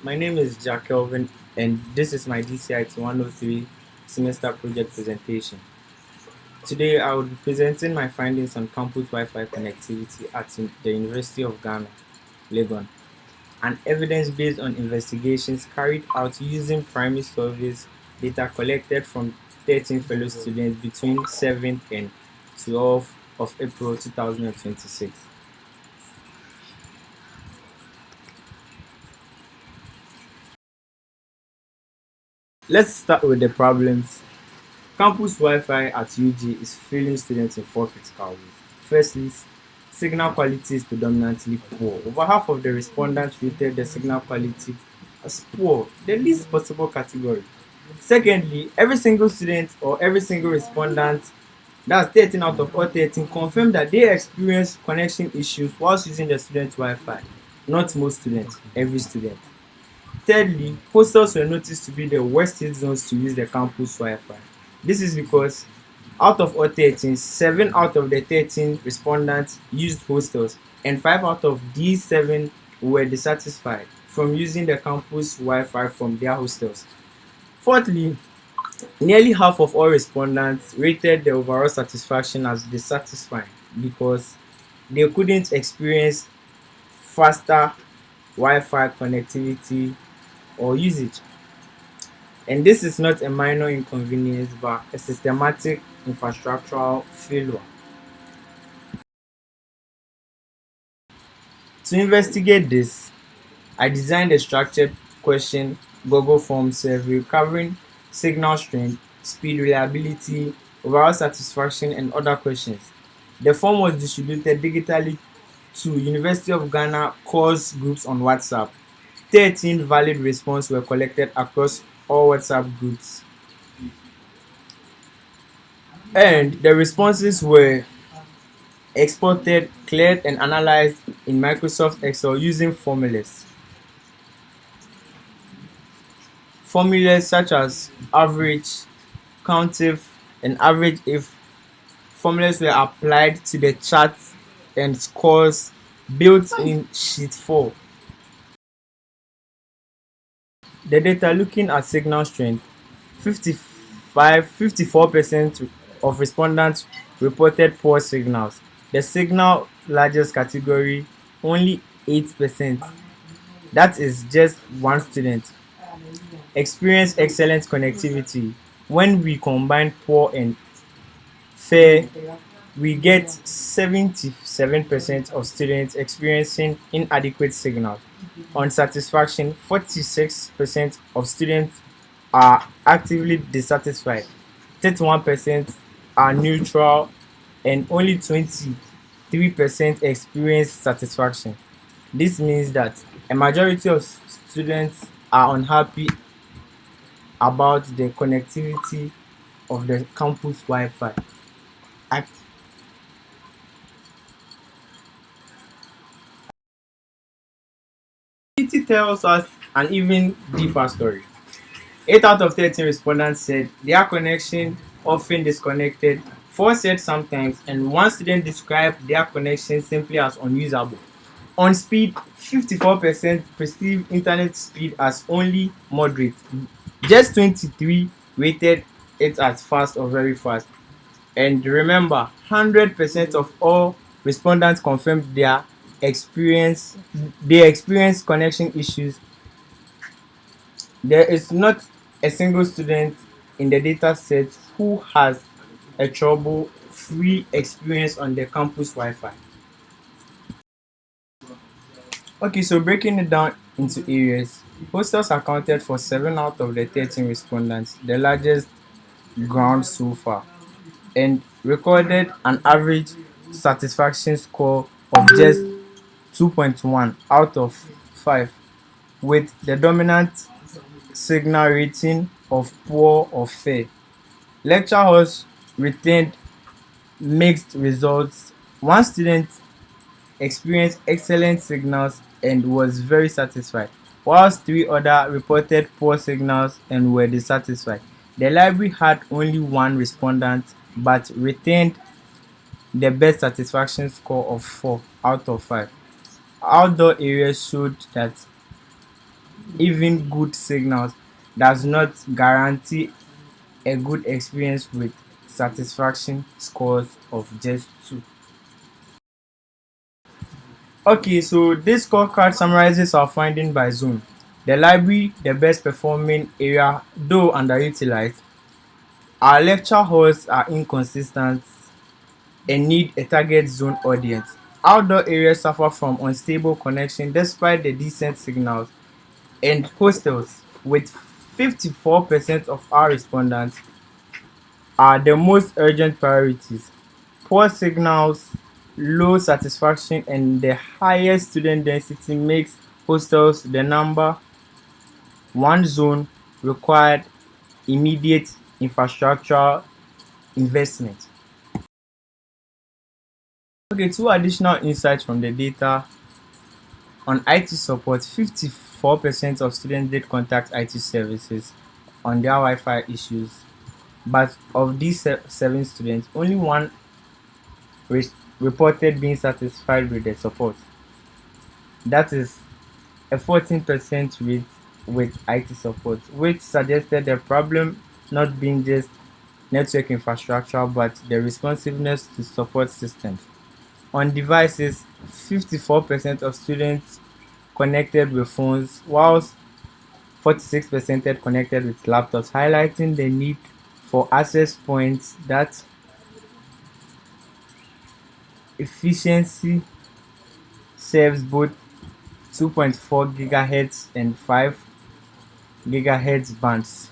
My name is Jack Kelvin, and this is my DCIT 103 semester project presentation. Today, I will be presenting my findings on campus Wi-Fi connectivity at the University of Ghana, Legon, and evidence based on investigations carried out using primary surveys data collected from 13 fellow students between 7th and 12th of April 2026. Let's start with the problems. Campus Wi-Fi at UG is failing students in four critical ways. Firstly, signal quality is predominantly poor. Over half of the respondents rated the signal quality as poor, the least possible category. Secondly, every single student or every single respondent, that's 13 out of all 13, confirmed that they experienced connection issues whilst using the student Wi-Fi. Not most students, every student. Thirdly, hostels were noticed to be the worst hit zones to use the campus Wi-Fi. This is because out of all 13, 7 out of the 13 respondents used hostels, and 5 out of these 7 were dissatisfied from using the campus Wi-Fi from their hostels. Fourthly, nearly half of all respondents rated the overall satisfaction as dissatisfying because they couldn't experience faster Wi-Fi connectivity or usage. And this is not a minor inconvenience but a systematic infrastructural failure. To investigate this, I designed a structured question Google Form survey covering signal strength, speed, reliability, overall satisfaction, and other questions. The form was distributed digitally to University of Ghana course groups on WhatsApp. 13 valid responses were collected across all WhatsApp groups, and the responses were exported, cleared, and analyzed in Microsoft Excel using formulas. Formulas such as average, countif, and average if formulas were applied to the charts and scores built in sheet 4. The data looking at signal strength, 54% of respondents reported poor signals. The signal largest category, only 8%, that is just one student, experienced excellent connectivity. When we combine poor and fair, we get 77% of students experiencing inadequate signals. On satisfaction, 46% of students are actively dissatisfied, 31% are neutral, and only 23% experience satisfaction. This means that a majority of students are unhappy about the connectivity of the campus Wi-Fi. Activity tells us an even deeper story. 8 out of 13 respondents said their connection often disconnected, 4 said sometimes, and 1 student described their connection simply as unusable. On speed, 54% perceived internet speed as only moderate. Just 23 rated it as fast or very fast. And remember, 100% of all respondents confirmed they experienced connection issues. There is not a single student in the data set who has a trouble-free experience on the campus Wi-Fi. Okay, so breaking it down into areas, hostels accounted for 7 out of the 13 respondents, the largest ground so far, and recorded an average satisfaction score of just 2.1 out of 5, with the dominant signal rating of poor or fair. Lecture halls retained mixed results. One student experienced excellent signals and was very satisfied, whilst 3 others reported poor signals and were dissatisfied. The library had only 1 respondent but retained the best satisfaction score of 4 out of 5. Outdoor areas showed that Even good signals does not guarantee a good experience with satisfaction scores of just 2. Okay, so this scorecard summarizes our finding by zone. The library, the best performing area, though underutilized. Our lecture halls are inconsistent and need a target zone audience. Outdoor areas suffer from unstable connection despite the decent signals. And hostels, with 54% of our respondents, are the most urgent priorities. Poor signals, low satisfaction, and the highest student density makes hostels the number one zone required immediate infrastructure investment. Okay, two additional insights from the data on IT support. 54% of students did contact IT services on their Wi-Fi issues, but of these 7 students, only one re- reported being satisfied with the support. That is a 14% rate with IT support, which suggested the problem not being just network infrastructure but the responsiveness to support systems. On devices, 54% of students connected with phones, whilst 46% had connected with laptops, highlighting the need for access points that efficiency serves both 2.4 gigahertz and 5 gigahertz bands.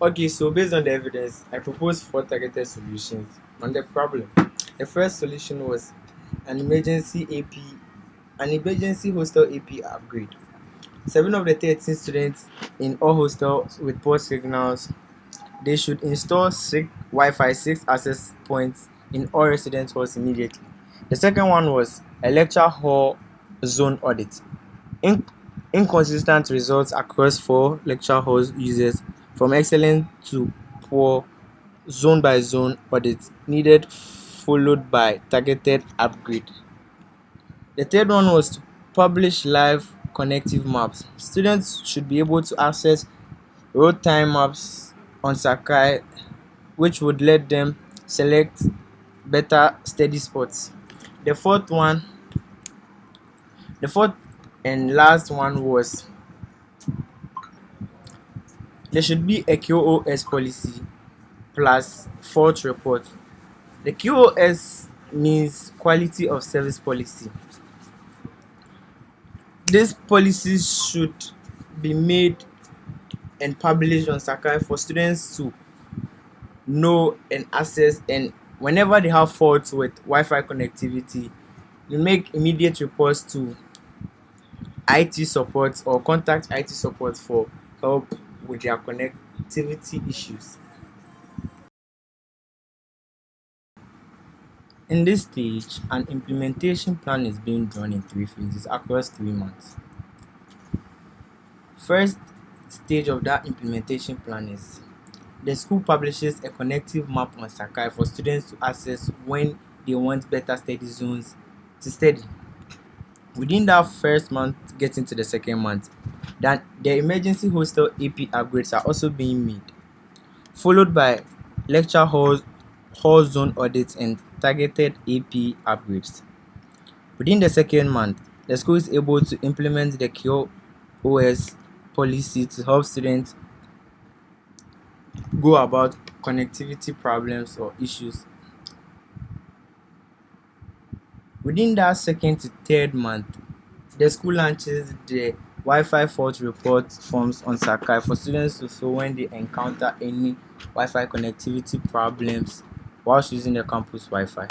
Okay, so based on the evidence, I propose 4 targeted solutions on the problem. The first solution was an emergency AP, an emergency hostel AP upgrade. 7 of the 13 students in all hostels with poor signals, they should install Wi-Fi 6 access points in all residence halls immediately. The second one was a lecture hall zone audit. In- Inconsistent results across 4 lecture halls users, from excellent to poor, zone by zone audit needed, followed by targeted upgrade. The third one was to publish live connective maps. Students should be able to access road time maps on Sakai, which would let them select better steady spots. The fourth one, the fourth and last one was there should be a QoS policy plus fault report. The QoS means quality of service policy. These policies should be made and published on Sakai for students to know and access, and whenever they have faults with Wi-Fi connectivity, you make immediate reports to IT support or contact IT support for help with their connectivity issues. In this stage, an implementation plan is being drawn in 3 phases across 3 months. First stage of that implementation plan is the school publishes a connective map on Sakai for students to access when they want better study zones to study. Within that first month, getting to the second month, that the emergency hostel AP upgrades are also being made, followed by lecture hall zone audits and targeted AP upgrades. Within the second month, the school is able to implement the QoS policy to help students go about connectivity problems or issues. Within that second to third month, the school launches the Wi-Fi fault report forms on Sakai for students to fill when they encounter any Wi-Fi connectivity problems whilst using the campus Wi-Fi.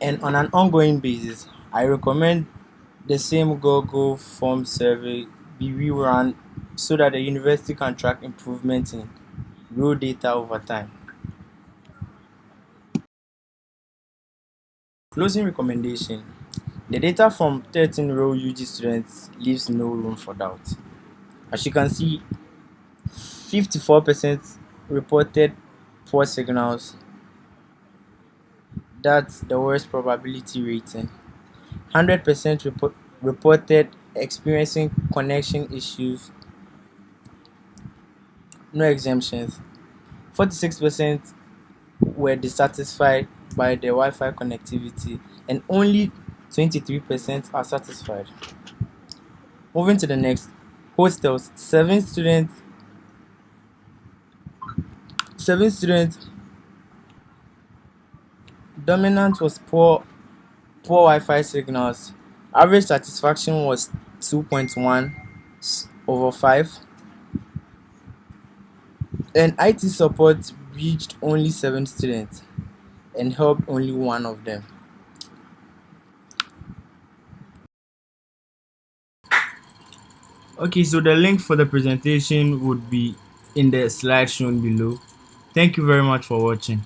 And on an ongoing basis, I recommend the same Google form survey be rerun so that the university can track improvements in real data over time. Closing recommendation. The data from 13 row UG students leaves no room for doubt. As you can see, 54% reported poor signals. That's the worst probability rating. 100% reported experiencing connection issues, no exemptions. 46% were dissatisfied by the Wi-Fi connectivity, and only 23% are satisfied. Moving to the next, hostels. Seven students. Dominant was poor Wi-Fi signals. Average satisfaction was 2.1 over 5, and IT support reached only 7 students and helped only one of them. Okay, so the link for the presentation would be in the slide shown below. Thank you very much for watching.